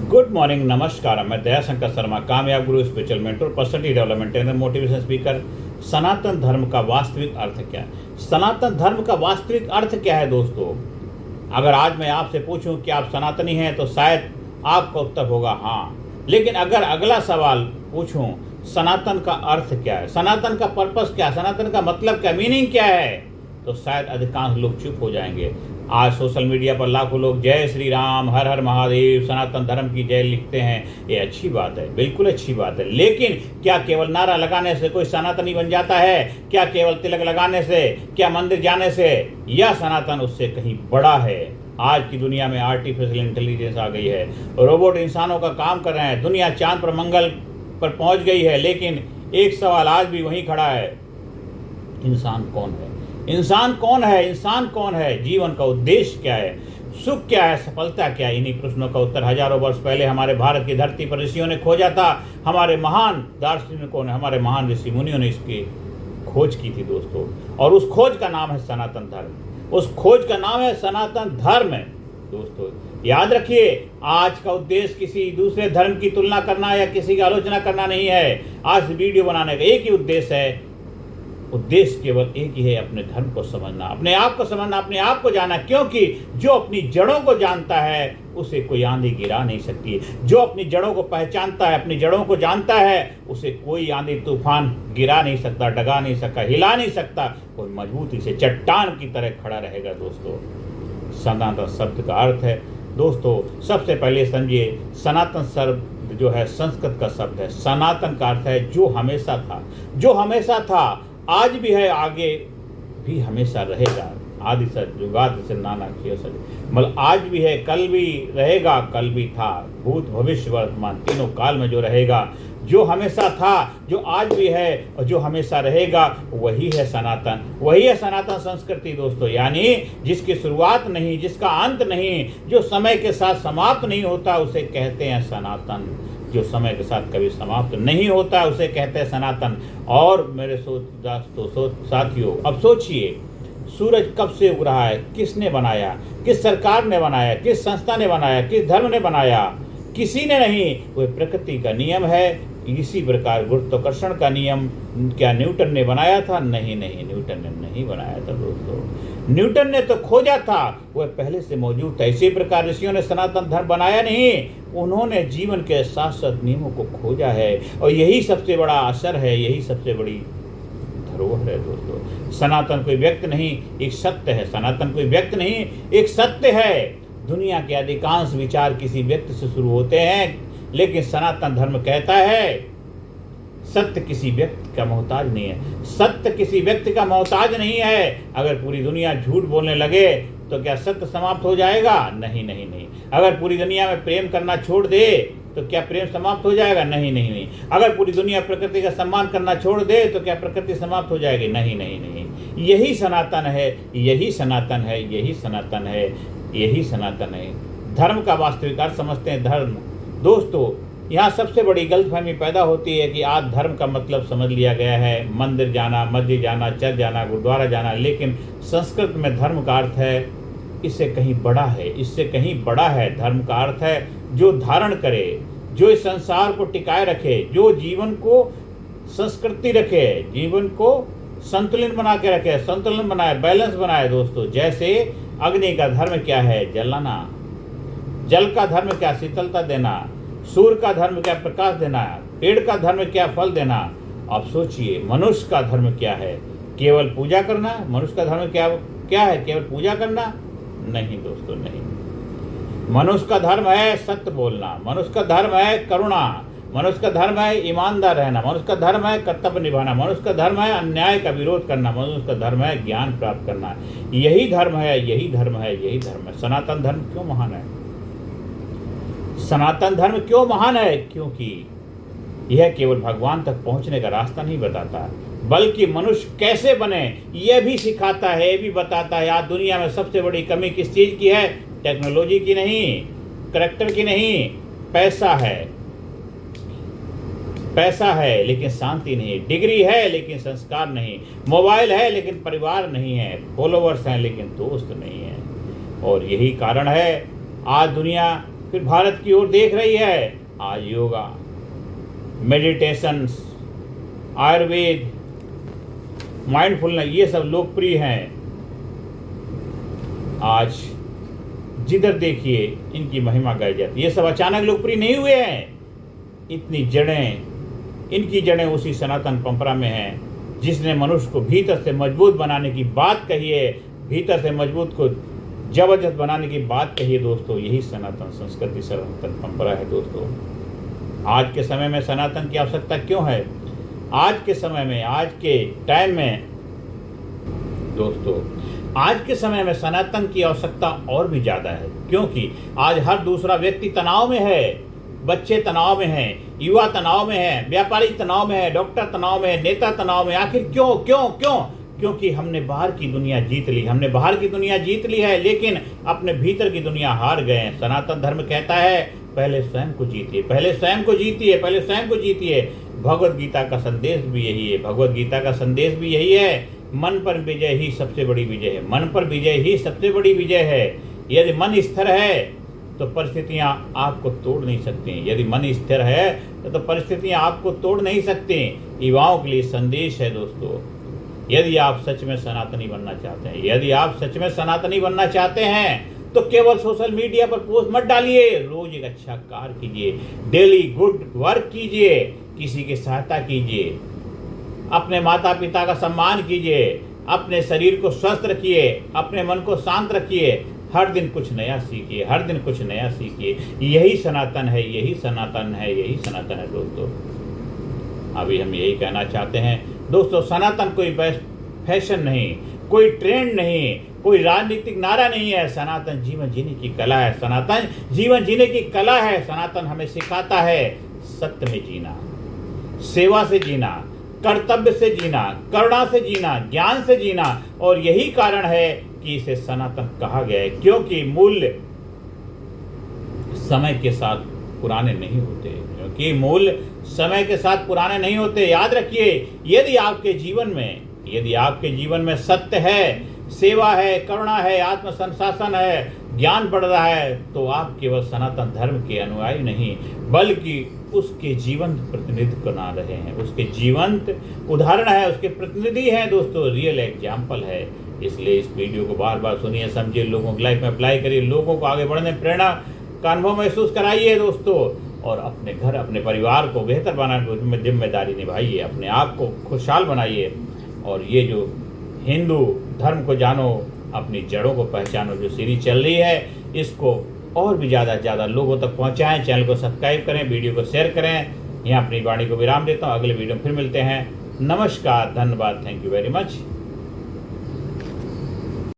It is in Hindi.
गुड मॉर्निंग, नमस्कार। मैं दयाशंकर शर्मा, कामयाब guru, spiritual mentor, personality development trainer, motivation speaker. Sanatan Dharma का वास्तविक अर्थ क्या है? सनातन धर्म का वास्तविक अर्थ क्या है दोस्तों? अगर आज मैं आपसे पूछूं कि आप सनातनी हैं तो शायद आपका उत्तर होगा हाँ। लेकिन अगर अगला सवाल पूछूं सनातन का अर्थ क्या है, सनातन का पर्पस क्या है, सनातन का मतलब क्या, मीनिंग क्या है, तो शायद अधिकांश लोग चुप हो जाएंगे। आज सोशल मीडिया पर लाखों लोग जय श्री राम, हर हर महादेव, सनातन धर्म की जय लिखते हैं। ये अच्छी बात है, बिल्कुल अच्छी बात है। लेकिन क्या केवल नारा लगाने से कोई सनातनी बन जाता है? क्या केवल तिलक लगाने से, क्या मंदिर जाने से? यह सनातन उससे कहीं बड़ा है। आज की दुनिया में आर्टिफिशियल इंटेलिजेंस आ गई है, रोबोट इंसानों का काम कर रहे हैं, दुनिया चांद पर, मंगल पर पहुंच गई है। लेकिन एक सवाल आज भी वहीं खड़ा है, इंसान कौन है? इंसान कौन है? इंसान कौन है? जीवन का उद्देश्य क्या है? सुख क्या है? सफलता क्या है? इन्हीं प्रश्नों का उत्तर हजारों वर्ष पहले हमारे भारत की धरती पर ऋषियों ने खोजा था। हमारे महान दार्शनिकों ने, हमारे महान ऋषि मुनियों ने इसकी खोज की थी दोस्तों। और उस खोज का नाम है सनातन धर्म। उस खोज का नाम है सनातन धर्म दोस्तों। याद रखिए, आज का उद्देश्य किसी दूसरे धर्म की तुलना करना या किसी की आलोचना करना नहीं है। आज वीडियो बनाने का एक ही उद्देश्य है, उद्देश्य केवल एक ही है, अपने धर्म को समझना, अपने आप को समझना, अपने आप को जानना। क्योंकि जो अपनी जड़ों को जानता है उसे कोई आंधी गिरा नहीं सकती। जो अपनी जड़ों को पहचानता है, अपनी जड़ों को जानता है, उसे कोई आंधी तूफान गिरा नहीं सकता, डगा नहीं सकता, हिला नहीं सकता। कोई मजबूती से चट्टान की तरह खड़ा रहेगा दोस्तों। सनातन शब्द का अर्थ है दोस्तों, सबसे पहले समझिए, सनातन शब्द जो है संस्कृत का शब्द है। सनातन का अर्थ है जो हमेशा था, जो हमेशा था, आज भी है, आगे भी हमेशा रहेगा। आदि सच जुगाद से नाना कियो सच, मतलब आज भी है, कल भी रहेगा, कल भी था, भूत भविष्य वर्तमान तीनों काल में जो रहेगा, जो हमेशा था, जो आज भी है और जो हमेशा रहेगा, वही है सनातन। वही है सनातन संस्कृति दोस्तों। यानी जिसकी शुरुआत नहीं, जिसका अंत नहीं, जो समय के साथ समाप्त नहीं होता, उसे कहते हैं सनातन। जो समय के साथ कभी समाप्त नहीं होता उसे कहते हैं सनातन। और मेरे साथियों, अब सोचिए, सूरज कब से उग रहा है? किसने बनाया? किस सरकार ने बनाया? किस संस्था ने बनाया? किस धर्म ने बनाया? किसी ने नहीं। वह प्रकृति का नियम है। इसी प्रकार गुरुत्वाकर्षण का नियम क्या न्यूटन ने बनाया था? नहीं, न्यूटन ने नहीं बनाया था दोस्तों। न्यूटन ने तो खोजा था, वह पहले से मौजूद था। इसी प्रकार ऋषियों ने सनातन धर्म बनाया नहीं, उन्होंने जीवन के शाश्वत नियमों को खोजा है। और यही सबसे बड़ा असर है, यही सबसे बड़ी धरोहर है दोस्तों। सनातन कोई व्यक्ति नहीं, एक सत्य है। सनातन कोई व्यक्ति नहीं, एक सत्य है। दुनिया के अधिकांश विचार किसी व्यक्ति से शुरू होते हैं, लेकिन सनातन धर्म कहता है सत्य किसी व्यक्ति का मोहताज नहीं है। सत्य किसी व्यक्ति का मोहताज नहीं है। अगर पूरी दुनिया झूठ बोलने लगे तो क्या सत्य समाप्त हो जाएगा? नहीं। अगर पूरी दुनिया में प्रेम करना छोड़ दे तो क्या प्रेम समाप्त हो जाएगा? नहीं। अगर पूरी दुनिया प्रकृति का सम्मान करना छोड़ दे तो क्या प्रकृति समाप्त हो जाएगी? नहीं। यही सनातन है, यही सनातन है, यही सनातन है, यही सनातन है। धर्म का वास्तविक अर्थ समझते हैं धर्म दोस्तों। यहाँ सबसे बड़ी गलतफहमी पैदा होती है कि आज धर्म का मतलब समझ लिया गया है मंदिर जाना, मस्जिद जाना, चर्च जाना, गुरुद्वारा जाना। लेकिन संस्कृत में धर्म का अर्थ है इससे कहीं बड़ा है, इससे कहीं बड़ा है। धर्म का अर्थ है जो धारण करे, जो इस संसार को टिकाए रखे, जो जीवन को संस्कृति रखे, जीवन को संतुलन बना के रखे, संतुलन बनाए, बैलेंस बनाए दोस्तों। जैसे अग्नि का धर्म क्या है? जलाना। जल का धर्म क्या? शीतलता देना। सूर्य का धर्म क्या? प्रकाश देना। पेड़ का धर्म क्या? फल देना। अब सोचिए, मनुष्य का धर्म क्या है? केवल पूजा करना? मनुष्य का धर्म क्या है? केवल पूजा करना? नहीं दोस्तों, नहीं। मनुष्य का धर्म है सत्य बोलना, मनुष्य का धर्म है करुणा, मनुष्य का धर्म है ईमानदार रहना, मनुष्य का धर्म है कर्तव्य निभाना, मनुष्य का धर्म है अन्याय का विरोध करना, मनुष्य का धर्म है ज्ञान प्राप्त करना। यही धर्म है, यही धर्म है, यही धर्म है। सनातन धर्म क्यों महान है? सनातन धर्म क्यों महान है? क्योंकि यह केवल भगवान तक पहुंचने का रास्ता नहीं बताता, बल्कि मनुष्य कैसे बने यह भी सिखाता है, यह भी बताता है। आज दुनिया में सबसे बड़ी कमी किस चीज़ की है? टेक्नोलॉजी की नहीं, करैक्टर की नहीं, पैसा है। पैसा है लेकिन शांति नहीं, डिग्री है लेकिन संस्कार नहीं, मोबाइल है लेकिन परिवार नहीं है, फॉलोवर्स हैं लेकिन दोस्त नहीं है। और यही कारण है आज दुनिया फिर भारत की ओर देख रही है। आज योगा, मेडिटेशंस, आयुर्वेद, माइंडफुलनेस, ये सब लोकप्रिय हैं। आज जिधर देखिए इनकी महिमा गाई जाती है। ये सब अचानक लोकप्रिय नहीं हुए हैं। इतनी जड़ें, इनकी जड़ें उसी सनातन परंपरा में हैं जिसने मनुष्य को भीतर से मजबूत बनाने की बात कही है, भीतर से मजबूत को जबरदस्त बनाने की बात कही है दोस्तों। यही सनातन संस्कृति, सनातन परंपरा है दोस्तों। आज के समय में सनातन की आवश्यकता क्यों है? आज के समय में, आज के टाइम में दोस्तों, आज के समय में सनातन की आवश्यकता और भी ज़्यादा है, क्योंकि आज हर दूसरा व्यक्ति तनाव में है। बच्चे तनाव में हैं, युवा तनाव में है, व्यापारी तनाव में है, डॉक्टर तनाव में है, नेता तनाव में। आखिर क्यों क्यों क्यों? क्योंकि हमने बाहर की दुनिया जीत ली, हमने बाहर की दुनिया जीत ली है, लेकिन अपने भीतर की दुनिया हार गए हैं। सनातन धर्म कहता है पहले स्वयं को जीतिए, पहले स्वयं को जीतिए, पहले स्वयं को जीतिए। भगवद गीता का संदेश भी यही है, भगवद गीता का संदेश भी यही है। मन पर विजय ही सबसे बड़ी विजय है, मन पर विजय ही सबसे बड़ी विजय है। यदि मन स्थिर है तो परिस्थितियां आपको तोड़ नहीं सकती। यदि मन स्थिर है तो परिस्थितियां आपको तोड़ नहीं सकती। युवाओं के लिए संदेश है दोस्तों, यदि आप सच में सनातनी बनना चाहते हैं, यदि आप सच में सनातनी बनना चाहते हैं तो केवल सोशल मीडिया पर पोस्ट मत डालिए। रोज एक अच्छा कार्य कीजिए, डेली गुड वर्क कीजिए, किसी की सहायता कीजिए, अपने माता पिता का सम्मान कीजिए, अपने शरीर को स्वस्थ रखिए, अपने मन को शांत रखिए। हर दिन कुछ नया सीखिए, हर दिन कुछ नया सीखिए। यही सनातन है, यही सनातन है, यही सनातन है दोस्तों। अभी हम यही कहना चाहते हैं दोस्तों, सनातन कोई फैशन नहीं, कोई ट्रेंड नहीं, कोई राजनीतिक नारा नहीं है। सनातन जीवन जीने की कला है, सनातन जीवन जीने की कला है। सनातन हमें सिखाता है सत्य में जीना, सेवा से जीना, कर्तव्य से जीना, करुणा से जीना, ज्ञान से जीना। और यही कारण है कि इसे सनातन कहा गया है, क्योंकि मूल्य समय के साथ पुराने नहीं होते, क्योंकि मूल्य समय के साथ पुराने नहीं होते। याद रखिए, यदि आपके जीवन में सत्य है, सेवा है, करुणा है, आत्मसंशासन है, ज्ञान बढ़ रहा है, तो आप केवल सनातन धर्म के अनुयायी नहीं बल्कि उसके जीवंत प्रतिनिधित्व बना रहे हैं, उसके जीवंत उदाहरण है, उसके प्रतिनिधि हैं दोस्तों, रियल एग्जाम्पल है। इसलिए इस वीडियो को बार बार सुनिए, समझिए, लोगों की लाइफ में अप्लाई करिए, लोगों को आगे बढ़ने प्रेरणा का अनुभव महसूस कराइए दोस्तों। और अपने घर, अपने परिवार को बेहतर बनाने में जिम्मेदारी निभाइए, अपने आप को खुशहाल बनाइए। और ये जो हिंदू धर्म को जानो, अपनी जड़ों को पहचानो जो सीरीज चल रही है, इसको और भी ज़्यादा से ज़्यादा लोगों तक पहुँचाएँ। चैनल को सब्सक्राइब करें, वीडियो को शेयर करें। यहाँ अपनी वाणी को विराम देता हूँ, अगले वीडियो में फिर मिलते हैं। नमस्कार, धन्यवाद, थैंक यू वेरी मच।